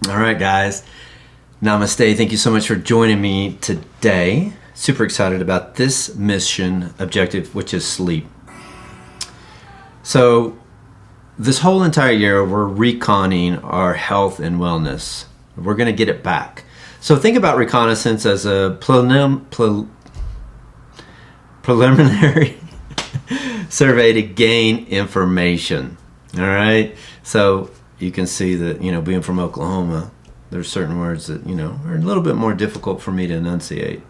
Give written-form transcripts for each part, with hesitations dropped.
All right, guys. Namaste. Thank you so much for joining me today. Super excited about this mission objective, which is sleep. So, this whole entire year, we're reconning our health and wellness. We're going to get it back. So, think about reconnaissance as a preliminary survey to gain information. All right. So, you can see that, being from Oklahoma, there's certain words that, are a little bit more difficult for me to enunciate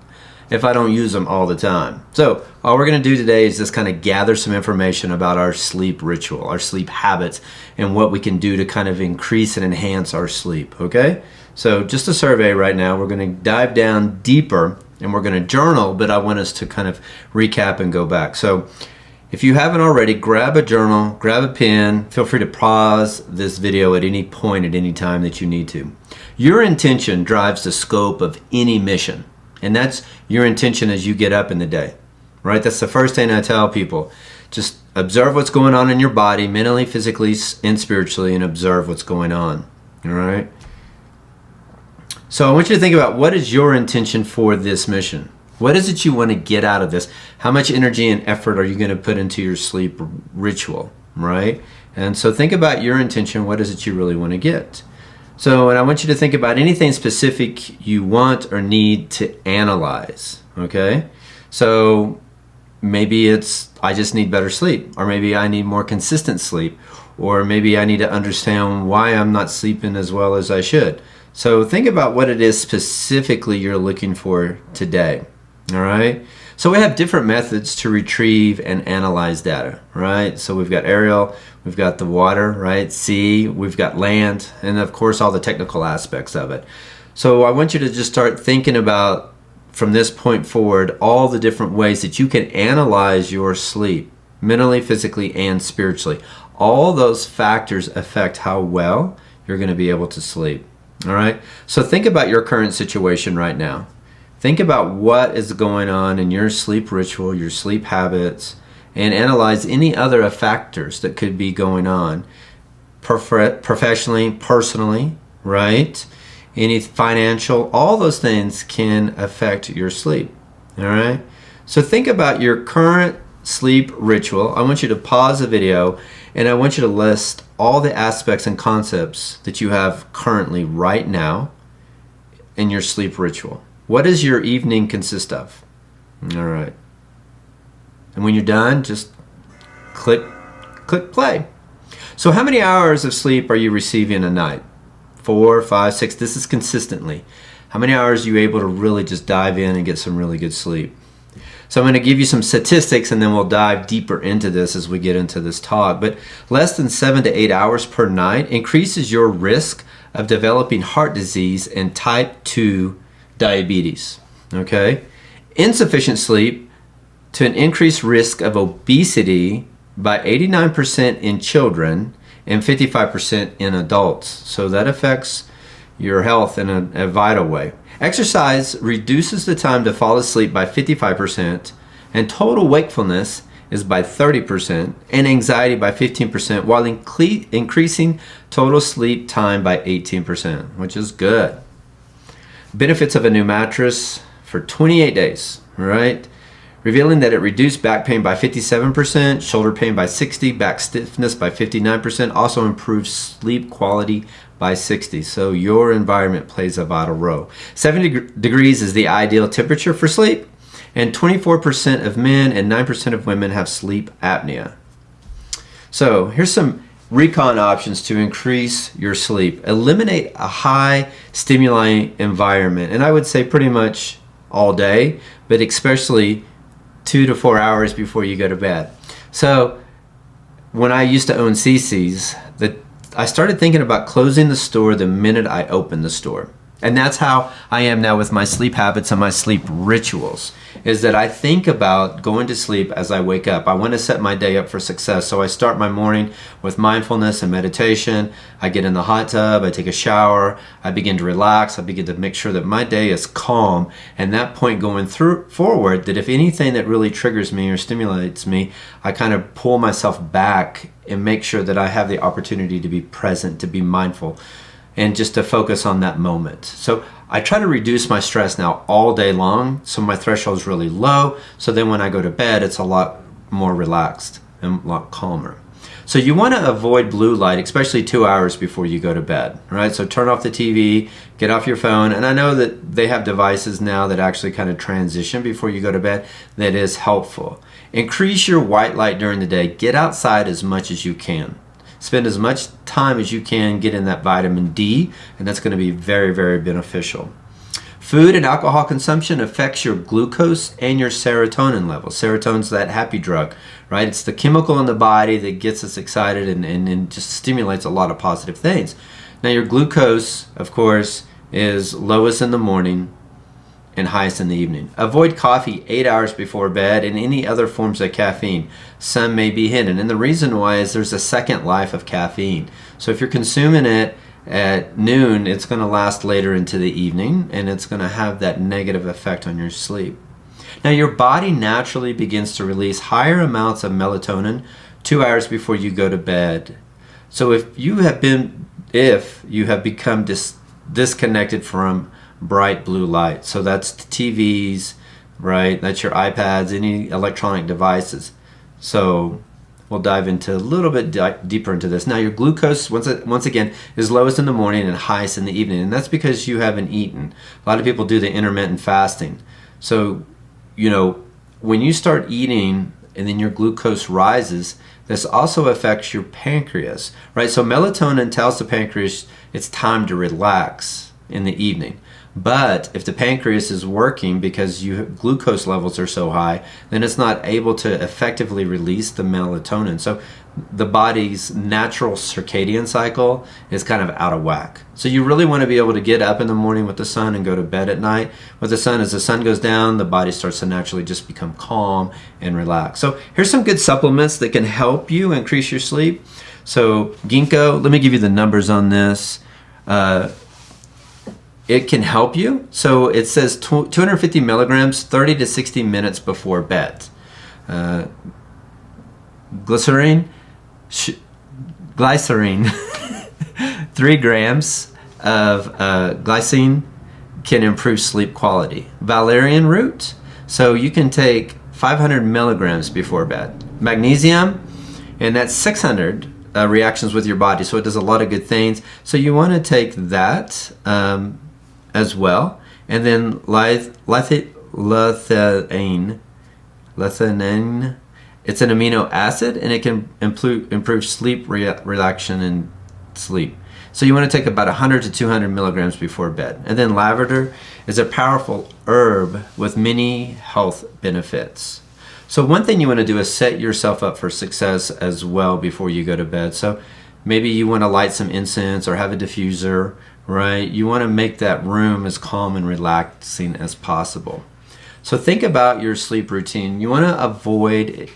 if I don't use them all the time. So all we're going to do today is just kind of gather some information about our sleep ritual, our sleep habits, and what we can do to kind of increase and enhance our sleep, okay? So just a survey right now. We're going to dive down deeper and we're going to journal, but I want us to kind of recap and go back. So if you haven't already, grab a journal, grab a pen. Feel free to pause this video at any point, at any time that you need to. Your intention drives the scope of any mission. And that's your intention as you get up in the day, right? That's the first thing I tell people. Just observe what's going on in your body, mentally, physically, and spiritually, and observe what's going on, all right? So I want you to think about, what is your intention for this mission? What is it you want to get out of this? How much energy and effort are you going to put into your sleep ritual, right? And so think about your intention. What is it you really want to get? So, and I want you to think about anything specific you want or need to analyze, okay? So maybe it's, I just need better sleep, or maybe I need more consistent sleep, or maybe I need to understand why I'm not sleeping as well as I should. So think about what it is specifically you're looking for today. All right. So we have different methods to retrieve and analyze data, right? So we've got aerial, we've got the water, right? Sea, we've got land, and of course all the technical aspects of it. So I want you to just start thinking about, from this point forward, all the different ways that you can analyze your sleep, mentally, physically, and spiritually. All those factors affect how well you're going to be able to sleep. All right. So think about your current situation right now. Think about what is going on in your sleep ritual, your sleep habits, and analyze any other factors that could be going on professionally, personally, right? Any financial, all those things can affect your sleep. All right. So think about your current sleep ritual. I want you to pause the video and I want you to list all the aspects and concepts that you have currently right now in your sleep ritual. What does your evening consist of? All right. And when you're done, just click play. So how many hours of sleep are you receiving a night? 4, 5, 6. This is consistently. How many hours are you able to really just dive in and get some really good sleep? So I'm going to give you some statistics and then we'll dive deeper into this as we get into this talk. But less than 7 to 8 hours per night increases your risk of developing heart disease and type 2 diabetes. Okay? Insufficient sleep to an increased risk of obesity by 89% in children and 55% in adults. So that affects your health in a vital way. Exercise reduces the time to fall asleep by 55%, and total wakefulness is by 30%, and anxiety by 15%, while increasing total sleep time by 18%, which is good. Benefits of a new mattress for 28 days, right? Revealing that it reduced back pain by 57%, shoulder pain by 60%, back stiffness by 59%, also improves sleep quality by 60%. So your environment plays a vital role. 70 degrees is the ideal temperature for sleep, and 24% of men and 9% of women have sleep apnea. So here's some Recon options to increase your sleep. Eliminate a high stimuli environment, and I would say pretty much all day, but especially 2 to 4 hours before you go to bed. So when I used to own CC's, I started thinking about closing the store the minute I opened the store. And that's how I am now with my sleep habits and my sleep rituals, is that I think about going to sleep as I wake up. I want to set my day up for success. So I start my morning with mindfulness and meditation. I get in the hot tub, I take a shower, I begin to relax, I begin to make sure that my day is calm. And that point going forward, that if anything that really triggers me or stimulates me, I kind of pull myself back and make sure that I have the opportunity to be present, to be mindful. and just to focus on that moment. So I try to reduce my stress now all day long, so my threshold is really low. So then when I go to bed, it's a lot more relaxed and a lot calmer. So you want to avoid blue light, especially 2 hours before you go to bed, right? So turn off the TV, get off your phone. And I know that they have devices now that actually kind of transition before you go to bed. That is helpful. Increase your white light during the day. Get outside as much as you can. Spend as much time as you can getting that vitamin D, and that's going to be very, very beneficial. Food and alcohol consumption affects your glucose and your serotonin levels. Serotonin's that happy drug, right? It's the chemical in the body that gets us excited and just stimulates a lot of positive things. Now your glucose, of course, is lowest in the morning and highest in the evening. Avoid coffee 8 hours before bed and any other forms of caffeine. Some may be hidden. And the reason why is there's a second life of caffeine. So if you're consuming it at noon, it's going to last later into the evening, and it's going to have that negative effect on your sleep. Now your body naturally begins to release higher amounts of melatonin 2 hours before you go to bed. So if you have become disconnected from bright blue light, so that's the TVs, right? That's your iPads, any electronic devices. So we'll dive into a little bit deeper into this. Now your glucose, once again, is lowest in the morning and highest in the evening, and that's because you haven't eaten. A lot of people do the intermittent fasting. So, when you start eating and then your glucose rises, this also affects your pancreas, right? So melatonin tells the pancreas it's time to relax in the evening. But if the pancreas is working because your glucose levels are so high, then it's not able to effectively release the melatonin. So the body's natural circadian cycle is kind of out of whack. So you really want to be able to get up in the morning with the sun and go to bed at night with the sun. As the sun goes down, the body starts to naturally just become calm and relaxed. So here's some good supplements that can help you increase your sleep. So ginkgo, let me give you the numbers on this. It can help you. So it says 250 milligrams, 30 to 60 minutes before bed. Glycerine, 3 grams of glycine can improve sleep quality. Valerian root, so you can take 500 milligrams before bed. Magnesium, and that's 600 reactions with your body, so it does a lot of good things. So you want to take that as well. And then lethanine, it's an amino acid, and it can improve sleep relaxation and sleep. So you want to take about 100 to 200 milligrams before bed. And then lavender is a powerful herb with many health benefits. So one thing you want to do is set yourself up for success as well before you go to bed. So maybe you want to light some incense or have a diffuser, right? You want to make that room as calm and relaxing as possible. So think about your sleep routine. You want to avoid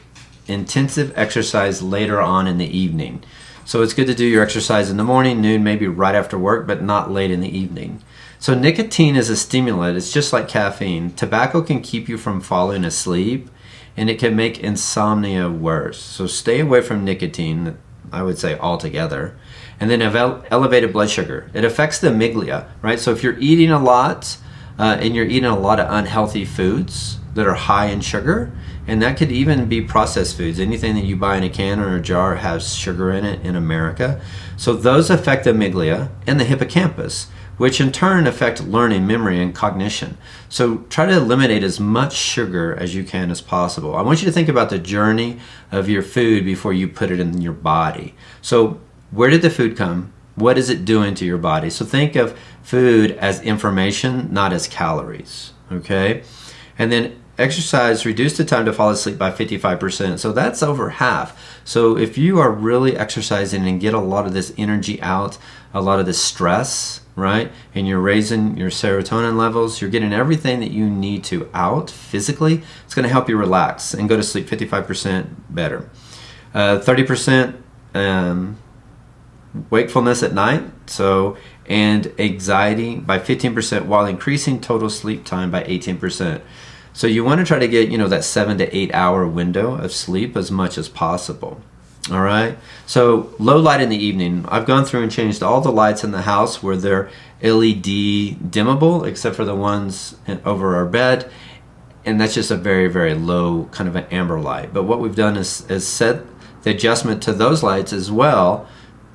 intensive exercise later on in the evening. So it's good to do your exercise in the morning, noon, maybe right after work, but not late in the evening. So nicotine is a stimulant. It's just like caffeine. Tobacco can keep you from falling asleep, and it can make insomnia worse. So stay away from nicotine, I would say, altogether. And then elevated blood sugar. It affects the amygdala, right? So if you're eating a lot and you're eating a lot of unhealthy foods that are high in sugar, and that could even be processed foods. Anything that you buy in a can or a jar has sugar in it in America. So those affect the amygdala and the hippocampus, which in turn affect learning, memory, and cognition. So try to eliminate as much sugar as you can as possible. I want you to think about the journey of your food before you put it in your body. So where did the food come? What is it doing to your body? So think of food as information, not as calories, okay? And then exercise, reduce the time to fall asleep by 55%. So that's over half. So if you are really exercising and get a lot of this energy out, a lot of this stress, right? And you're raising your serotonin levels, you're getting everything that you need to out physically, it's going to help you relax and go to sleep 55% better. 30% wakefulness at night, and anxiety by 15% while increasing total sleep time by 18%. So you want to try to get, that 7 to 8 hour window of sleep as much as possible. All right. So low light in the evening. I've gone through and changed all the lights in the house where they're LED dimmable, except for the ones over our bed. And that's just a very, very low kind of an amber light. But what we've done is set the adjustment to those lights as well.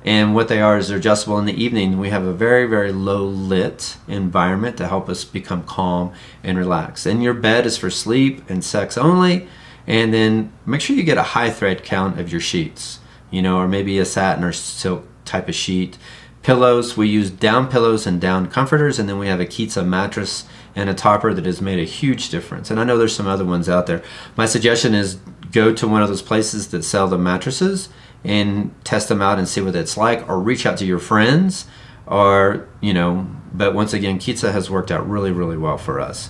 And what they are is they're adjustable in the evening. We have a very, very low lit environment to help us become calm and relaxed. And your bed is for sleep and sex only. And then make sure you get a high thread count of your sheets, or maybe a satin or silk type of sheet. Pillows, we use down pillows and down comforters, and then we have a Kitsa mattress and a topper that has made a huge difference. And I know there's some other ones out there. My suggestion is go to one of those places that sell the mattresses and test them out and see what it's like, or reach out to your friends, or, but once again, Kitsa has worked out really, really well for us.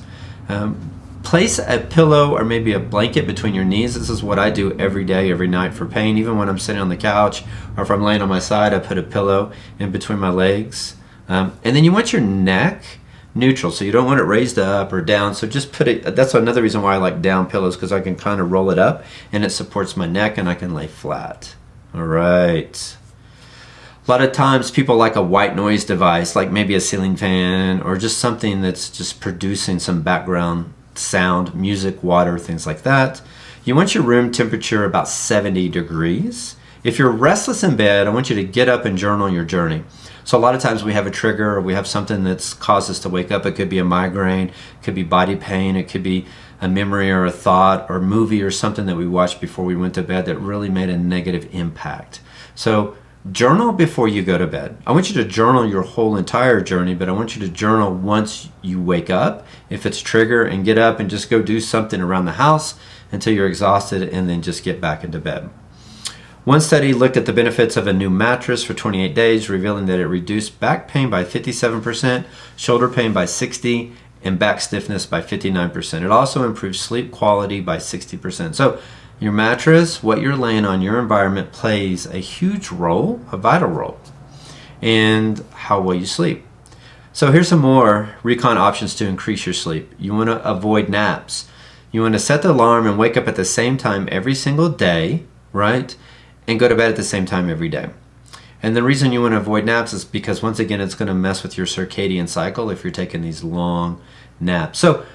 Place a pillow or maybe a blanket between your knees. This is what I do every day, every night for pain. Even when I'm sitting on the couch or if I'm laying on my side, I put a pillow in between my legs. And then you want your neck neutral, so you don't want it raised up or down. So just put it, that's another reason why I like down pillows, because I can kind of roll it up and it supports my neck and I can lay flat. All right. A lot of times people like a white noise device, like maybe a ceiling fan or just something that's just producing some background sound, music, water, things like that. You want your room temperature about 70 degrees. If you're restless in bed, I want you to get up and journal your journey. So a lot of times we have a trigger or we have something that's caused us to wake up. It could be a migraine, it could be body pain, it could be a memory or a thought or movie or something that we watched before we went to bed that really made a negative impact. So journal before you go to bed. I want you to journal your whole entire journey, but I want you to journal once you wake up, if it's trigger, and get up and just go do something around the house until you're exhausted, and then just get back into bed. One study looked at the benefits of a new mattress for 28 days, revealing that it reduced back pain by 57%, shoulder pain by 60%, and back stiffness by 59%. It also improved sleep quality by 60%. So your mattress, what you're laying on, your environment plays a huge role, a vital role, and how well you sleep. So here's some more Recon options to increase your sleep. You want to avoid naps. You want to set the alarm and wake up at the same time every single day, right? And go to bed at the same time every day. And the reason you want to avoid naps is because, once again, it's going to mess with your circadian cycle if you're taking these long naps. So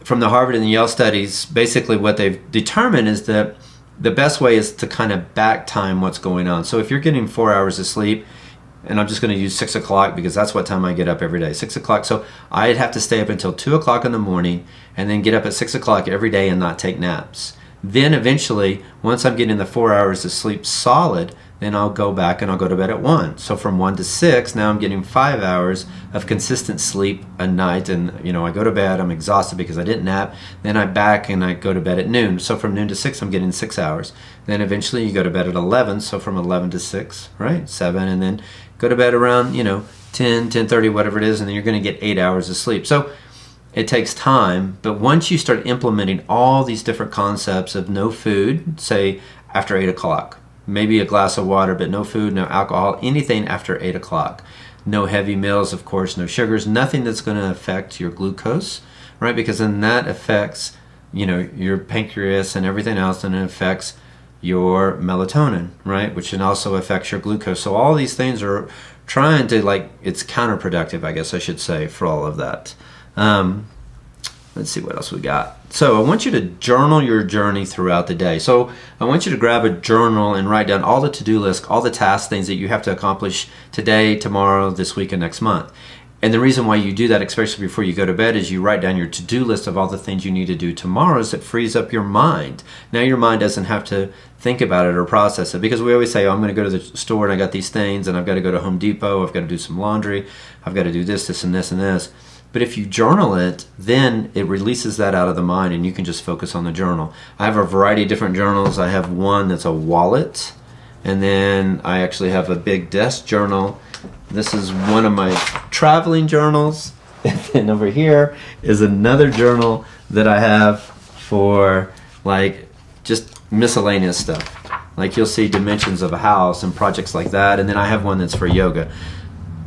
from the Harvard and the Yale studies, basically what they've determined is that the best way is to kind of back time what's going on. So if you're getting 4 hours of sleep, and I'm just going to use 6 o'clock because that's what time I get up every day, 6 o'clock. So I'd have to stay up until 2 o'clock in the morning and then get up at 6 o'clock every day and not take naps. Then eventually, once I'm getting the 4 hours of sleep solid, then I'll go back and I'll go to bed at 1. So from 1 to 6, now I'm getting 5 hours of consistent sleep a night. And, I go to bed, I'm exhausted because I didn't nap. Then I back and I go to bed at noon. So from noon to 6, I'm getting 6 hours. Then eventually you go to bed at 11. So from 11 to 6, right? 7. And then go to bed around, 10, 10:30, whatever it is. And then you're going to get 8 hours of sleep. So it takes time. But once you start implementing all these different concepts of no food, say after 8 o'clock, maybe a glass of water, but no food, no alcohol, anything after 8 o'clock. No heavy meals, of course, no sugars, nothing that's going to affect your glucose, right? Because then that affects, your pancreas and everything else, and it affects your melatonin, right? Which then also affects your glucose. So all these things are trying to, it's counterproductive, I guess I should say, for all of that. Let's see what else we got. So I want you to journal your journey throughout the day. So I want you to grab a journal and write down all the to-do list, all the tasks, things that you have to accomplish today, tomorrow, this week, and next month. And the reason why you do that, especially before you go to bed, is you write down your to-do list of all the things you need to do tomorrow. It frees up your mind. Now your mind doesn't have to think about it or process it, because we always say, I'm going to go to the store and I got these things, and I've got to go to Home Depot, I've got to do some laundry, I've got to do this, this, and this, and this. But if you journal it, then it releases that out of the mind and you can just focus on the journal. I have a variety of different journals. I have one that's a wallet, and then I actually have a big desk journal. This is one of my traveling journals. And then over here is another journal that I have for just miscellaneous stuff. You'll see dimensions of a house and projects like that. And then I have one that's for yoga.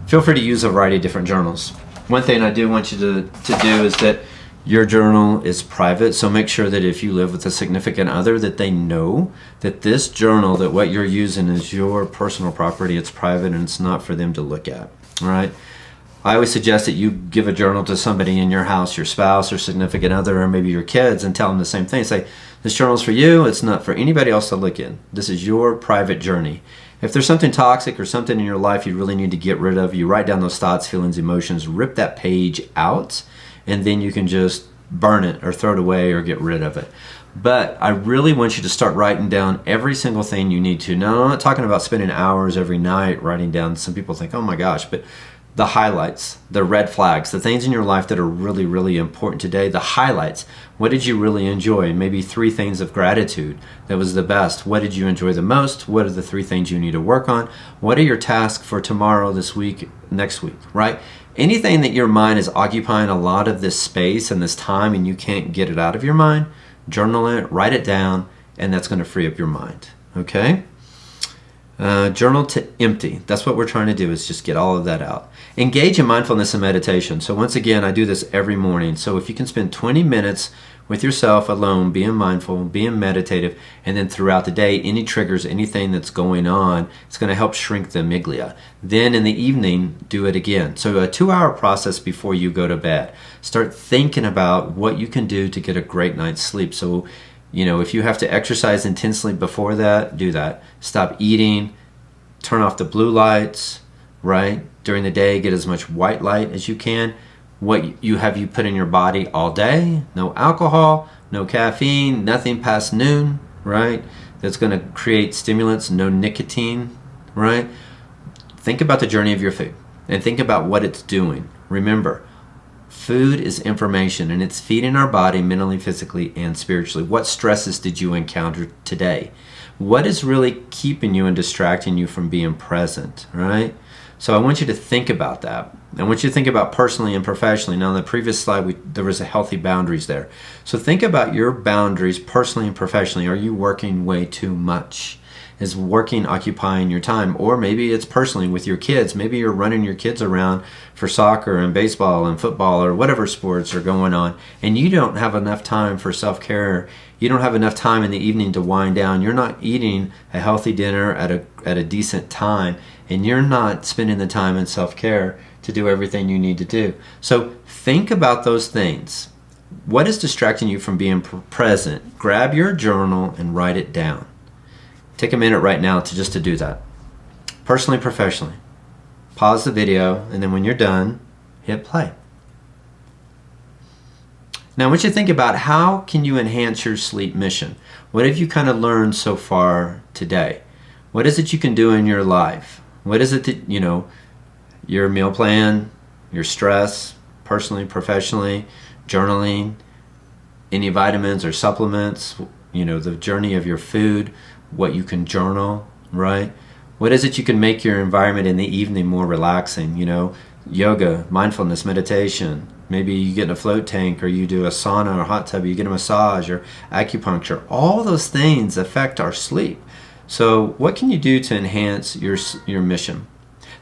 Feel free to use a variety of different journals. One thing I do want you to do is that Your journal is private, so make sure that if you live with a significant other, that they know that this journal, that what you're using is your personal property. It's private and it's not for them to look at. All right. I always suggest that you give a journal to somebody in your house, your spouse or significant other, or maybe your kids, and tell them the same thing. Say, this journal's for you. It's not for anybody else to look in. This is your private journey. If there's something toxic or something in your life you really need to get rid of, you write down those thoughts, feelings, emotions, rip that page out, and then you can just burn it or throw it away or get rid of it. But I really want you to start writing down every single thing you need to. Now, I'm not talking about spending hours every night writing down. Some people think, oh my gosh, but the highlights, the red flags, the things in your life that are really, really important today, the highlights. What did you really enjoy? Maybe 3 things of gratitude that was the best. What did you enjoy the most? What are the 3 things you need to work on? What are your tasks for tomorrow, this week, next week, right? Anything that your mind is occupying a lot of this space and this time and you can't get it out of your mind, journal it, write it down, and that's going to free up your mind, okay? Journal to empty. That's what we're trying to do, is just get all of that out. Engage in mindfulness and meditation. So once again, I do this every morning. So if you can spend 20 minutes with yourself alone, being mindful, being meditative, and then throughout the day, any triggers, anything that's going on, it's going to help shrink the amygdala. Then in the evening, do it again. So a 2-hour process before you go to bed. Start thinking about what you can do to get a great night's sleep. So, you know, if you have to exercise intensely before that, do that. Stop eating, turn off the blue lights, right? During the day, get as much white light as you can. What you have you put in your body all day, no alcohol, no caffeine, nothing past noon, right? That's going to create stimulants, no nicotine, right? Think about the journey of your food and think about what it's doing. Remember, food is information and it's feeding our body mentally, physically, and spiritually. What stresses did you encounter today? What is really keeping you and distracting you from being present, right? So I want you to think about that. I want you to think about personally and professionally. Now, in the previous slide, there was a healthy boundaries there. So think about your boundaries personally and professionally. Are you working way too much? Is working occupying your time? Or maybe it's personally with your kids. Maybe you're running your kids around for soccer and baseball and football or whatever sports are going on, and you don't have enough time for self-care. You don't have enough time in the evening to wind down. You're not eating a healthy dinner at a decent time, and you're not spending the time in self-care to do everything you need to do. So think about those things. What is distracting you from being present? Grab your journal and write it down. Take a minute right now to do that. Personally, professionally. Pause the video, and then when you're done, hit play. Now, I want you to think about how can you enhance your sleep mission? What have you kind of learned so far today? What is it you can do in your life? What is it that, you know, your meal plan, your stress, personally, professionally, journaling, any vitamins or supplements, you know, the journey of your food, what you can journal, right? What is it you can make your environment in the evening more relaxing? You know, yoga, mindfulness, meditation. Maybe you get in a float tank, or you do a sauna or hot tub, you get a massage or acupuncture. All those things affect our sleep. So what can you do to enhance your mission?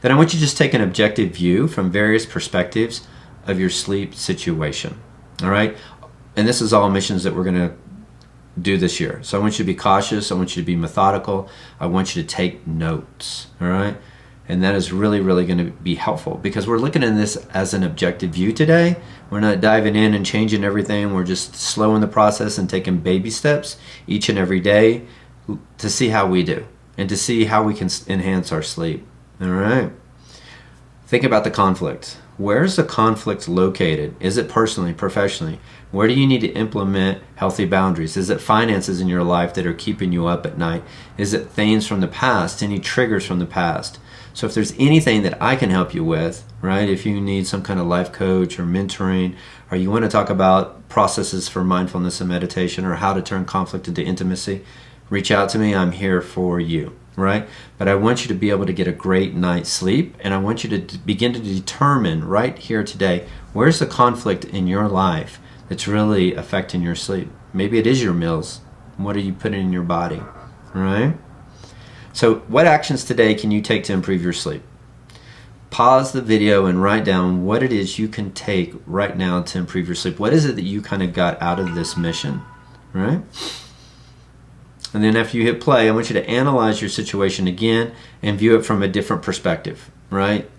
Then I want you to just take an objective view from various perspectives of your sleep situation. All right? And this is all missions that we're going to do this year. So I want you to be cautious. I want you to be methodical. I want you to take notes. All right? And that is really, really going to be helpful, because we're looking at this as an objective view today. We're not diving in and changing everything. We're just slowing the process and taking baby steps each and every day to see how we do and to see how we can enhance our sleep. All right? Think about the conflict. Where's the conflict located? Is it personally, professionally? Where do you need to implement healthy boundaries? Is it finances in your life that are keeping you up at night? Is it things from the past, any triggers from the past? So if there's anything that I can help you with, right, if you need some kind of life coach or mentoring, or you want to talk about processes for mindfulness and meditation, or how to turn conflict into intimacy, reach out to me. I'm here for you, right? But I want you to be able to get a great night's sleep, and I want you to begin to determine right here today, where's the conflict in your life that's really affecting your sleep? Maybe it is your meals. What are you putting in your body, right? So what actions today can you take to improve your sleep? pause the video and write down what it is you can take right now to improve your sleep. What is it that you kind of got out of this mission, right? And then after you hit play, I want you to analyze your situation again and view it from a different perspective, right?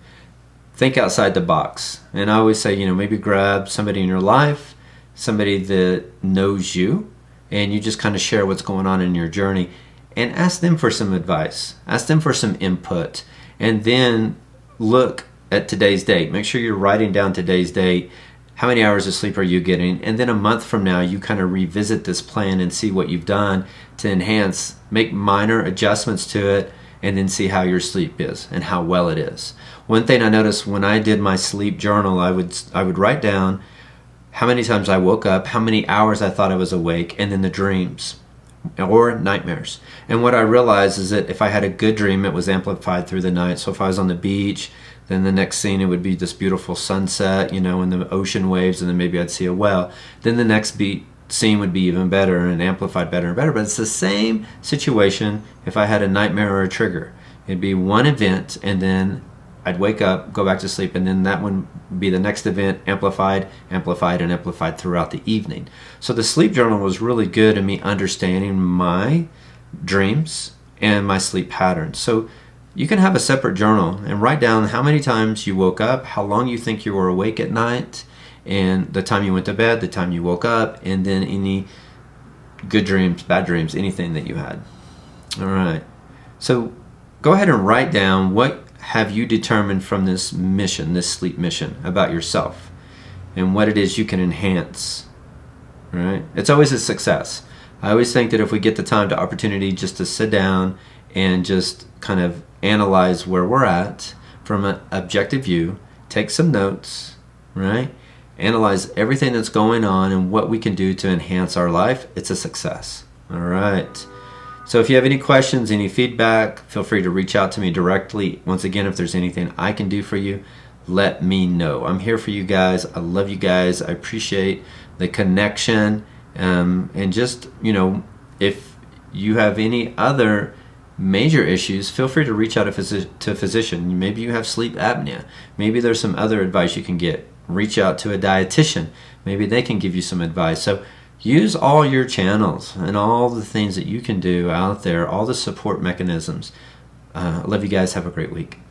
Think outside the box. And I always say, maybe grab somebody in your life, somebody that knows you, and you just kind of share what's going on in your journey and ask them for some advice. Ask them for some input. And then look at today's date. Make sure you're writing down today's date. How many hours of sleep are you getting? And then a month from now, you kind of revisit this plan and see what you've done to enhance, make minor adjustments to it, and then see how your sleep is and how well it is. One thing I noticed when I did my sleep journal, I would write down how many times I woke up, how many hours I thought I was awake, and then the dreams or nightmares. And what I realized is that if I had a good dream, it was amplified through the night. So if I was on the beach, then the next scene, it would be this beautiful sunset, and the ocean waves, and then maybe I'd see a whale. Then the next scene would be even better and amplified better and better. But it's the same situation if I had a nightmare or a trigger. It'd be one event, and then I'd wake up, go back to sleep, and then that one would be the next event, amplified, amplified, and amplified throughout the evening. So the sleep journal was really good in me understanding my dreams and my sleep patterns. So you can have a separate journal and write down how many times you woke up, how long you think you were awake at night, and the time you went to bed, the time you woke up, and then any good dreams, bad dreams, anything that you had. All right. So go ahead and write down what have you determined from this mission, this sleep mission, about yourself and what it is you can enhance. All right. It's always a success. I always think that if we get the time to opportunity just to sit down and just kind of analyze where we're at from an objective view, take some notes, right? Analyze everything that's going on and what we can do to enhance our life, it's a success. All right. So if you have any questions, any feedback, feel free to reach out to me directly. Once again, if there's anything I can do for you, let me know. I'm here for you guys. I love you guys. I appreciate the connection. And just, if you have any other major issues, feel free to reach out to a physician. Maybe you have sleep apnea. Maybe there's some other advice you can get. Reach out to a dietitian. Maybe they can give you some advice. So use all your channels and all the things that you can do out there, all the support mechanisms. I love you guys. Have a great week.